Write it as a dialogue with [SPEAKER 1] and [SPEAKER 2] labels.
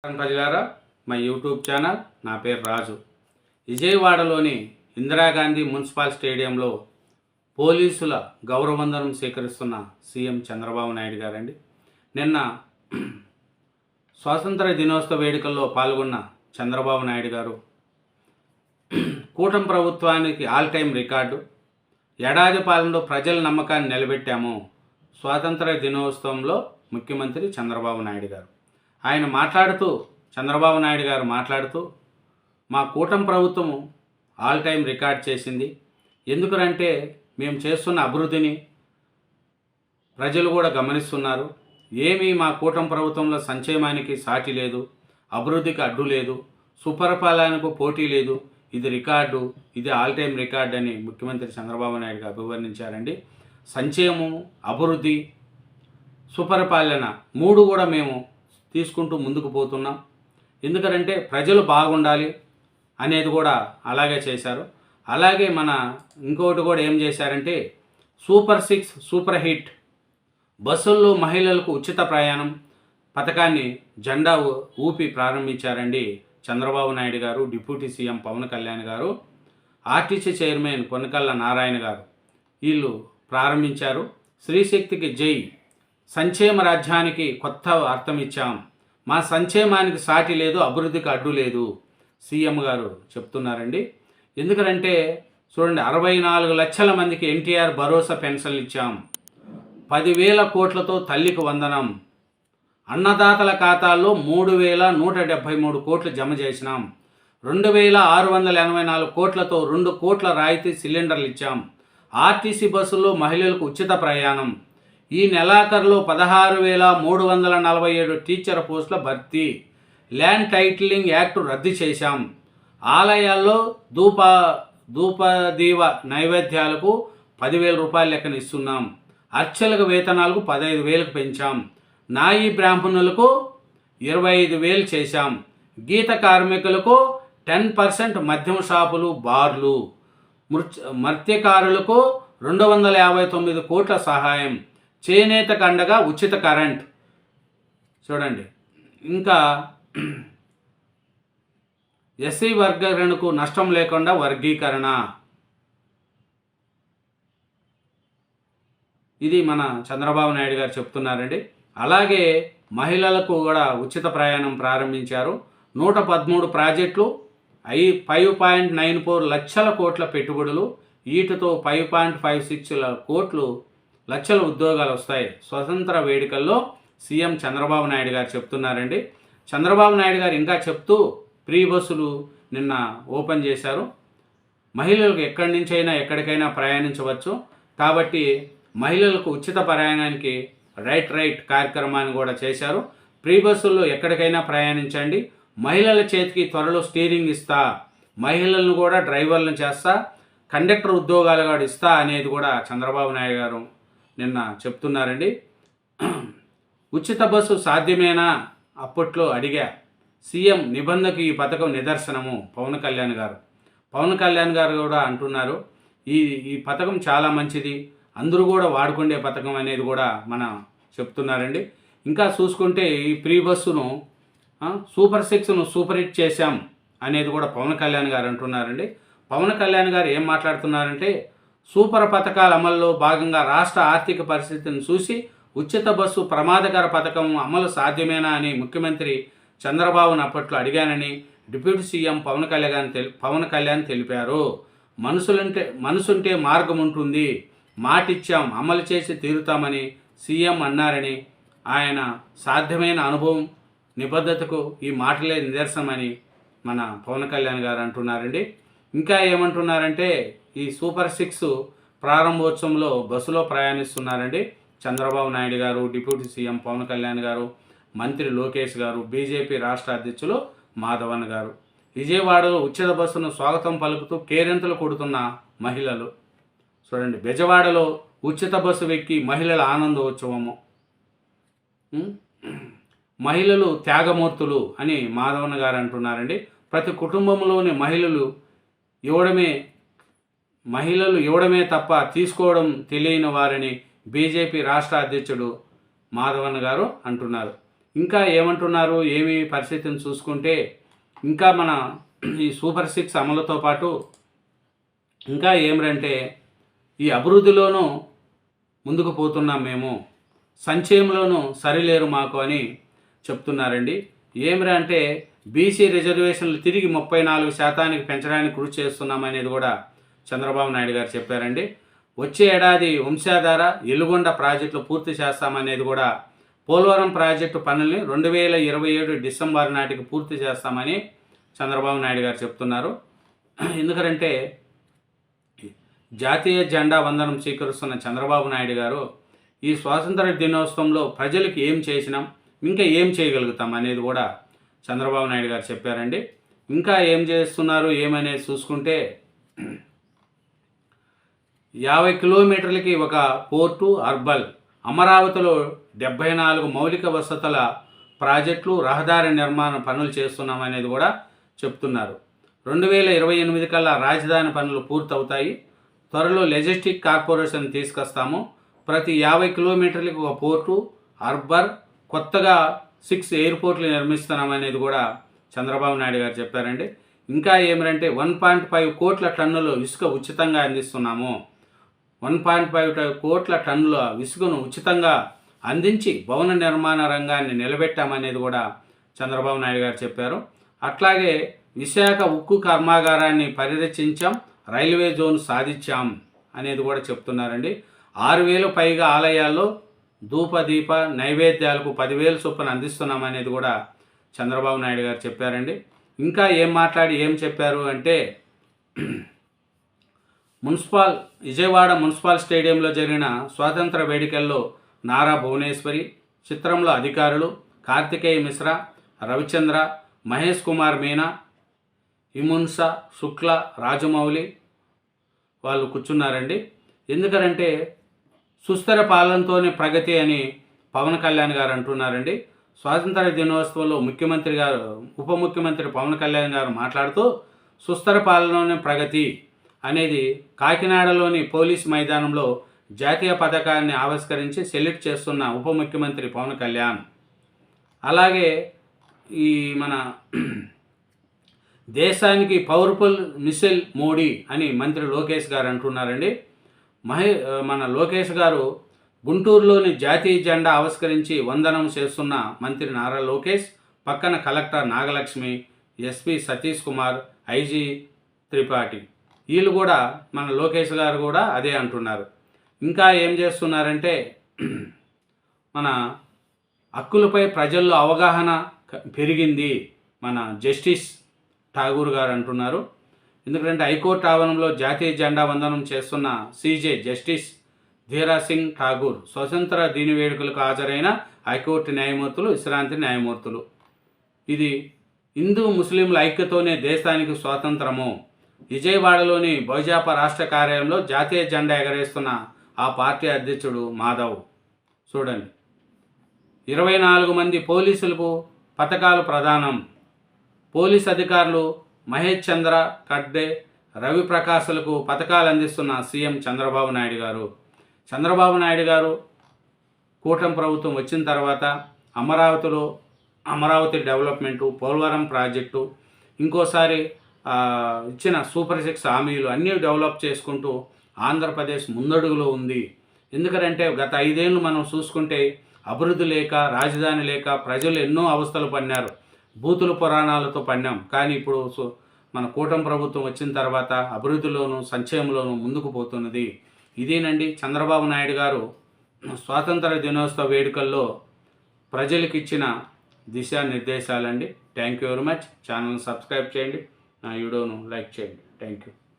[SPEAKER 1] ప్రజలారా, మా YouTube channel, నా పేరు రాజు. విజయవాడలోని ఇందిరాగాంధీ మున్సిపల్ స్టేడియంలో పోలీసుల గౌరవవందనం స్వీకరిస్తున్న సీఎం చంద్రబాబు నాయుడు గారండి. నిన్న స్వాతంత్ర దినోత్సవ వేడుకల్లో పాల్గొన్న చంద్రబాబు నాయుడు గారు కూటమి ప్రభుత్వానికి ఆల్ టైం రికార్డు, ఏడాది పాలనలో ప్రజల నమ్మకాన్ని నిలబెట్టాము. స్వాతంత్ర దినోత్సవంలో ముఖ్యమంత్రి చంద్రబాబు నాయుడు గారు చంద్రబాబు నాయుడు గారు మాట్లాడుతూ మా కూటమి ప్రభుత్వము ఆల్ టైం రికార్డ్ చేసింది. ఎందుకంటే మేము చేస్తున్న అభివృద్ధిని ప్రజలు కూడా గమనిస్తున్నారు. ఏమీ మా కూటమి ప్రభుత్వంలో సంక్షేమానికి సాటి లేదు, అభివృద్ధికి అడ్డు లేదు, సుపరిపాలనకు పోటీ లేదు. ఇది రికార్డు, ఇది ఆల్ టైం రికార్డ్ అని ముఖ్యమంత్రి చంద్రబాబు నాయుడు గారు అభివర్ణించారండి. సంక్షేమం, అభివృద్ధి, సుపరిపాలన మూడు కూడా మేము తీసుకుంటూ ముందుకు పోతున్నాం. ఎందుకంటే ప్రజలు బాగుండాలి అనేది కూడా అలాగే చేశారు. అలాగే మన ఇంకొకటి కూడా ఏం చేశారంటే సూపర్ 6 సూపర్ హిట్ బస్సుల్లో మహిళలకు ఉచిత ప్రయాణం పథకాన్ని జెండా ఊపి ప్రారంభించారండి చంద్రబాబు నాయుడు గారు, డిప్యూటీ సీఎం పవన్ కళ్యాణ్ గారు, ఆర్టీసీ చైర్మన్ కొనకళ్ళ నారాయణ గారు వీళ్ళు ప్రారంభించారు. స్త్రీశక్తికి జై, సంక్షేమ రాజ్యానికి కొత్త అర్థం ఇచ్చాం, మా సంక్షేమానికి సాటి లేదు, అభివృద్ధికి అడ్డు లేదు సీఎం గారు చెప్తున్నారండి. ఎందుకంటే చూడండి, 64 లక్షల మందికి ఎన్టీఆర్ భరోసా పెన్షన్లు ఇచ్చాం, 10,000 కోట్లతో తల్లికి వందనం, అన్నదాతల ఖాతాల్లో 3,173 కోట్లు జమ చేసినాం, 2,684 కోట్లతో 2 కోట్ల రాయితీ సిలిండర్లు ఇచ్చాం, ఆర్టీసీ బస్సుల్లో మహిళలకు ఉచిత ప్రయాణం, ఈ నెలాఖరులో 16,347 టీచర్ పోస్టుల భర్తీ, ల్యాండ్ టైటిలింగ్ యాక్ట్ రద్దు చేశాం, ఆలయాల్లో ధూపదీవ నైవేద్యాలకు 10,000 రూపాయల లెక్కన ఇస్తున్నాం, అర్చలకు వేతనాలకు 15,000 పెంచాం, నాయి బ్రాహ్మణులకు 25,000 చేశాం, గీత కార్మికులకు 10% మద్యం షాపులు, బార్లు, మత్స్యకారులకు 259 కోట్ల సహాయం, చేనేతకు అండగా ఉచిత కరెంట్. చూడండి, ఇంకా ఎస్సీ వర్గీకరణకు నష్టం లేకుండా వర్గీకరణ. ఇది మన చంద్రబాబు నాయుడు గారు చెప్తున్నారండి. అలాగే మహిళలకు కూడా ఉచిత ప్రయాణం ప్రారంభించారు. 113 ప్రాజెక్టులు, 5.94 లక్షల కోట్ల పెట్టుబడులు, వీటితో 5.56 లక్షల ఉద్యోగాలు వస్తాయి. స్వతంత్ర వేడుకల్లో సీఎం చంద్రబాబు నాయుడు గారు చెప్తున్నారండి. చంద్రబాబు నాయుడు గారు ఇంకా చెప్తూ ఫ్రీ బస్సులు నిన్న ఓపెన్ చేశారు. మహిళలకు ఎక్కడి నుంచైనా ఎక్కడికైనా ప్రయాణించవచ్చు. కాబట్టి మహిళలకు ఉచిత ప్రయాణానికి రైట్ కార్యక్రమాన్ని కూడా చేశారు. ఫ్రీ బస్సుల్లో ఎక్కడికైనా ప్రయాణించండి, మహిళల చేతికి త్వరలో స్టీరింగ్ ఇస్తా, మహిళలను కూడా డ్రైవర్లను చేస్తా, కండక్టర్ ఉద్యోగాలు కూడా ఇస్తా అనేది కూడా చంద్రబాబు నాయుడు గారు నిన్న చెప్తున్నారండి. ఉచిత బస్సు సాధ్యమేనా అప్పట్లో అడిగా. సీఎం నిబంధనకు ఈ పథకం నిదర్శనము పవన్ కళ్యాణ్ గారు కూడా అంటున్నారు ఈ పథకం చాలా మంచిది, అందరూ కూడా వాడుకునే పథకం అనేది కూడా మనం చెప్తున్నారండి. ఇంకా చూసుకుంటే ఈ ఫ్రీ బస్సును సూపర్ 6ను సూపర్ హిట్ చేశాం అనేది కూడా పవన్ కళ్యాణ్ గారు అంటున్నారండి. పవన్ కళ్యాణ్ గారు ఏం మాట్లాడుతున్నారంటే సూపర్ పథకాల అమల్లో భాగంగా రాష్ట్ర ఆర్థిక పరిస్థితిని చూసి ఉచిత బస్సు ప్రమాదకర పథకం అమలు సాధ్యమేనా అని ముఖ్యమంత్రి చంద్రబాబును అప్పట్లో అడిగానని డిప్యూటీ సీఎం పవన్ కళ్యాణ్ తెలిపారు. మనసుంటే మార్గం ఉంటుంది, మాటిచ్చాం, అమలు చేసి తీరుతామని సీఎం అన్నారని, ఆయన సాధ్యమైన అనుభవం నిబద్ధతకు ఈ మాటలే నిదర్శనమని మన పవన్ కళ్యాణ్ గారు అంటున్నారండి. ఇంకా ఏమంటున్నారంటే ఈ సూపర్ 6 ప్రారంభోత్సవంలో బస్సులో ప్రయాణిస్తున్నారండి చంద్రబాబు నాయుడు గారు, డిప్యూటీ సీఎం పవన్ కళ్యాణ్ గారు, మంత్రి లోకేష్ గారు, బీజేపీ రాష్ట్ర అధ్యక్షులు మాధవన్ గారు. విజయవాడలో ఉచిత బస్సును స్వాగతం పలుకుతూ కేరింతలు కొడుతున్న మహిళలు. చూడండి, బెజవాడలో ఉచిత బస్సు ఎక్కి మహిళల ఆనందోత్సవము. మహిళలు త్యాగమూర్తులు అని మాధవన్ గారు అంటున్నారండి. ప్రతి కుటుంబంలోని మహిళలు ఇవ్వడమే తప్ప తీసుకోవడం తెలియని వారని బీజేపీ రాష్ట్ర అధ్యక్షుడు మాధవన్ గారు అంటున్నారు. ఇంకా ఏమంటున్నారు ఏమి పరిస్థితిని చూసుకుంటే, ఇంకా మన ఈ సూపర్ 6 అమలుతో పాటు ఇంకా ఏమిటంటే ఈ అభివృద్ధిలోనూ ముందుకు పోతున్నాం మేము, సంక్షేమంలోనూ సరిలేరు మాకు అని చెప్తున్నారండి. ఏమిరా అంటే బీసీ రిజర్వేషన్లు తిరిగి 34% పెంచడానికి కృషి చేస్తున్నామనేది కూడా చంద్రబాబు నాయుడు గారు చెప్పారండి. వచ్చే ఏడాది వంశాధార ఎలుగొండ ప్రాజెక్టులు పూర్తి చేస్తామనేది కూడా, పోలవరం ప్రాజెక్టు పనుల్ని 2027 డిసెంబర్ నాటికి పూర్తి చేస్తామని చంద్రబాబు నాయుడు గారు చెప్తున్నారు. ఎందుకంటే జాతీయ జెండా వందనం స్వీకరిస్తున్న చంద్రబాబు నాయుడు గారు ఈ స్వాతంత్ర దినోత్సవంలో ప్రజలకు ఏం చేసినాం, ఇంకా ఏం చేయగలుగుతాం అనేది కూడా చంద్రబాబు నాయుడు గారు చెప్పారండి. ఇంకా ఏం చేస్తున్నారు ఏమనేది చూసుకుంటే 50 కిలోమీటర్లకి ఒక పోర్టు అర్బల్, అమరావతిలో 74 మౌలిక వసతుల ప్రాజెక్టులు, రహదారి నిర్మాణ పనులు చేస్తున్నామనేది కూడా చెప్తున్నారు. 2028 కల్లా రాజధాని పనులు పూర్తవుతాయి. త్వరలో లెజిస్టిక్ కార్పొరేషన్ తీసుకొస్తాము. ప్రతి 50 కిలోమీటర్లకి ఒక పోర్టు అర్బర్, కొత్తగా 6 ఎయిర్పోర్ట్లు నిర్మిస్తున్నామనేది కూడా చంద్రబాబు నాయుడు గారు చెప్పారండి. ఇంకా ఏమిటంటే 1.5 కోట్ల టన్నులు ఇసుక ఉచితంగా అందిస్తున్నాము. 1.5 కోట్ల టన్నుల ఇసుకను ఉచితంగా అందించి భవన నిర్మాణ రంగాన్ని నిలబెట్టామనేది కూడా చంద్రబాబు నాయుడు గారు చెప్పారు. అట్లాగే విశాఖ ఉక్కు కర్మాగారాన్ని పరిరక్షించాం, రైల్వే జోన్ సాధించాం అనేది కూడా చెప్తున్నారండి. 6,000 పైగా ఆలయాల్లో ధూపదీప నైవేద్యాలకు 10,000 చొప్పున అందిస్తున్నామనేది కూడా చంద్రబాబు నాయుడు గారు చెప్పారండి. ఇంకా ఏం చెప్పారు అంటే విజయవాడ మున్సిపల్ స్టేడియంలో జరిగిన స్వాతంత్ర వేడుకల్లో నారా భువనేశ్వరి, చిత్రంలో అధికారులు కార్తికేయ మిశ్రా, రవిచంద్ర, మహేష్ కుమార్ మీనా, హిమున్సా శుక్ల, రాజమౌళి వాళ్ళు కూర్చున్నారండి. ఎందుకంటే సుస్థిర పాలనతోనే ప్రగతి అని పవన్ కళ్యాణ్ గారు అంటున్నారండి. స్వాతంత్ర దినోత్సవంలో ఉప ముఖ్యమంత్రి పవన్ కళ్యాణ్ గారు మాట్లాడుతూ సుస్థిర పాలనలోనే ప్రగతి అనేది కాకినాడలోని పోలీస్ మైదానంలో జాతీయ పథకాన్ని ఆవిష్కరించి సెల్యూట్ చేస్తున్న ఉప ముఖ్యమంత్రి పవన్ కళ్యాణ్. అలాగే ఈ మన దేశానికి పవర్ఫుల్ మిసైల్ మోడీ అని మంత్రి లోకేష్ గారు అంటున్నారండి. మన లోకేష్ గారు గుంటూరులోని జాతీయ జెండా ఆవిష్కరించి వందనం చేస్తున్న మంత్రి నారా లోకేష్ పక్కన collector Nagalakshmi, SP Satish Kumar, IG Tripathi, వీళ్ళు కూడా మన లోకేష్ గారు కూడా అదే అంటున్నారు. ఇంకా ఏం చేస్తున్నారంటే మన హక్కులపై ప్రజల్లో అవగాహన పెరిగింది మన జస్టిస్ ఠాగూర్ గారు అంటున్నారు. ఎందుకంటే హైకోర్టు ఆవరణంలో జాతీయ జెండా వందనం చేస్తున్న సీజే జస్టిస్ ధీరా సింగ్ ఠాగూర్ స్వతంత్ర దిన వేడుకలకు హాజరైన హైకోర్టు న్యాయమూర్తులు, విశ్రాంతి న్యాయమూర్తులు. ఇది హిందూ ముస్లింల ఐక్యతోనే దేశానికి స్వాతంత్రము. విజయవాడలోని భాజపా రాష్ట్ర కార్యాలయంలో జాతీయ జెండా ఎగరేస్తున్న ఆ పార్టీ అధ్యక్షుడు మాధవ్. చూడండి, 24 మంది పోలీసులకు పథకాలు ప్రదానం. పోలీస్ అధికారులు మహేష్ చంద్ర కడ్డే, రవి ప్రకాశ్లకు పథకాలు అందిస్తున్న సీఎం చంద్రబాబు నాయుడు గారు. చంద్రబాబు నాయుడు గారు కూటమి ప్రభుత్వం వచ్చిన తర్వాత అమరావతి డెవలప్మెంటు, పోలవరం ప్రాజెక్టు, ఇంకోసారి ఇచ్చిన సూపర్ 6 హామీలు అన్నీ డెవలప్ చేసుకుంటూ ఆంధ్రప్రదేశ్ ముందడుగులో ఉంది. ఎందుకంటే గత 5 ఏళ్ళు మనం చూసుకుంటే అభివృద్ధి లేక, రాజధాని లేక ప్రజలు ఎన్నో అవస్థలు పడినారు, బూతుల పురాణాలతో పడినాం. కానీ ఇప్పుడు మన కూటమి ప్రభుత్వం వచ్చిన తర్వాత అభివృద్ధిలోనూ సంక్షేమంలోనూ ముందుకు పోతున్నది. ఇదేనండి చంద్రబాబు నాయుడు గారు స్వాతంత్ర దినోత్సవ వేడుకల్లో ప్రజలకు ఇచ్చిన దిశానిర్దేశాలండి. Thank you very much. ఛానల్ని సబ్స్క్రైబ్ చేయండి, నా వీడియోను లైక్ చేయండి. Thank you.